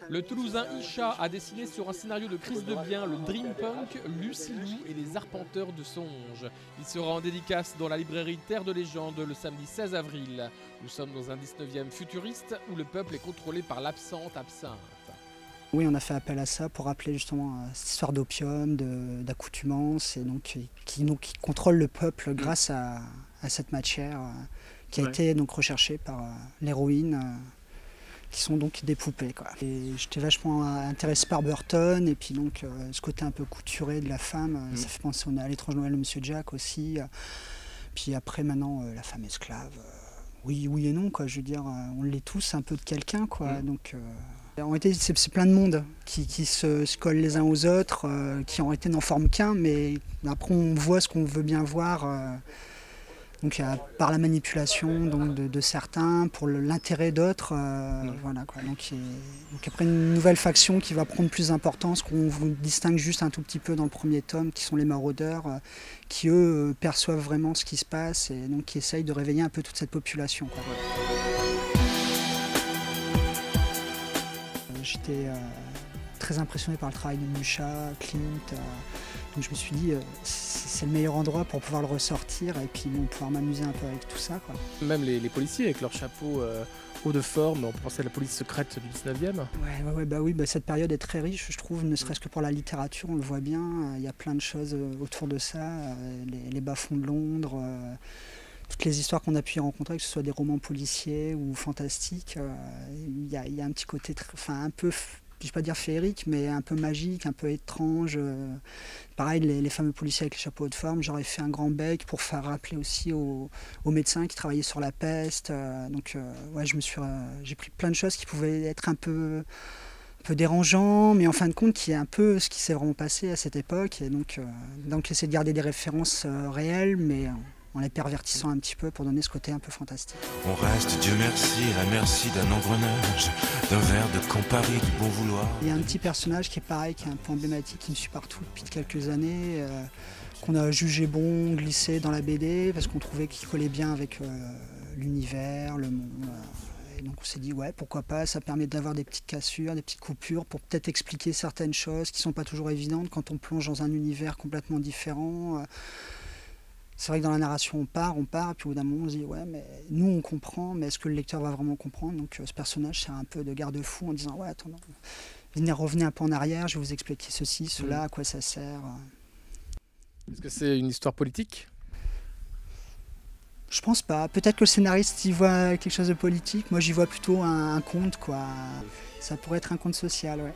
Le Toulousain Isha a dessiné sur un scénario de Chris Debien le Dream Punk, Lucy Lou et les Arpenteurs de Songe. Il sera en dédicace dans la librairie Terre de Légende le samedi 16 avril. Nous sommes dans un 19e futuriste où le peuple est contrôlé par l'absente absinthe. Oui, on a fait appel à ça pour rappeler justement cette histoire d'opium, d'accoutumance, et donc qui contrôle le peuple grâce à cette matière qui a été donc recherchée par l'héroïne, qui sont donc des poupées, quoi. Et j'étais vachement intéressé par Burton, et puis donc ce côté un peu couturé de la femme, ça fait penser à l'étrange Noël de Monsieur Jack aussi. Puis après maintenant la femme esclave, oui et non, quoi. Je veux dire, on l'est tous un peu de quelqu'un, quoi. Donc en réalité, c'est plein de monde qui se collent les uns aux autres, qui en réalité n'en forment qu'un, mais après on voit ce qu'on veut bien voir. Donc par la manipulation donc, de certains, pour l'intérêt d'autres, voilà, quoi. Donc après une nouvelle faction qui va prendre plus d'importance, qu'on vous distingue juste un tout petit peu dans le premier tome, qui sont les maraudeurs, qui eux perçoivent vraiment ce qui se passe et donc qui essayent de réveiller un peu toute cette population, quoi. J'étais très impressionné par le travail de Mucha, Clint, donc je me suis dit c'est le meilleur endroit pour pouvoir le ressortir et puis pouvoir m'amuser un peu avec tout ça, quoi. Même les policiers avec leurs chapeaux haut de forme, on peut penser à la police secrète du 19e. Oui, cette période est très riche, je trouve, ne serait-ce que pour la littérature, on le voit bien, il y a plein de choses autour de ça, les bas-fonds de Londres, toutes les histoires qu'on a pu y rencontrer, que ce soit des romans policiers ou fantastiques, il y a un petit côté un peu, je ne vais pas dire féerique, mais un peu magique, un peu étrange. Pareil, les fameux policiers avec les chapeaux de forme, j'aurais fait un grand bec pour faire rappeler aussi aux médecins qui travaillaient sur la peste. J'ai pris plein de choses qui pouvaient être un peu dérangeant, mais en fin de compte qui est un peu ce qui s'est vraiment passé à cette époque. Et donc essayer de garder des références réelles, mais en les pervertissant un petit peu pour donner ce côté un peu fantastique. On reste, Dieu merci, à la merci d'un engrenage, d'un verre de Campari, du bon vouloir. Il y a un petit personnage qui est pareil, qui est un peu emblématique, qui me suit partout depuis quelques années, qu'on a jugé bon, glissé dans la BD, parce qu'on trouvait qu'il collait bien avec l'univers, le monde. Et donc on s'est dit, ouais, pourquoi pas, ça permet d'avoir des petites cassures, des petites coupures, pour peut-être expliquer certaines choses qui ne sont pas toujours évidentes quand on plonge dans un univers complètement différent. C'est vrai que dans la narration on part, et puis au bout d'un moment on se dit ouais mais nous on comprend, mais est-ce que le lecteur va vraiment comprendre? Donc ce personnage c'est un peu de garde-fou en disant ouais attends, revenez un peu en arrière, je vais vous expliquer ceci, cela, à quoi ça sert. Est-ce que c'est une histoire politique? Je pense pas, peut-être que le scénariste y voit quelque chose de politique, moi j'y vois plutôt un conte, quoi. Ça pourrait être un conte social, ouais.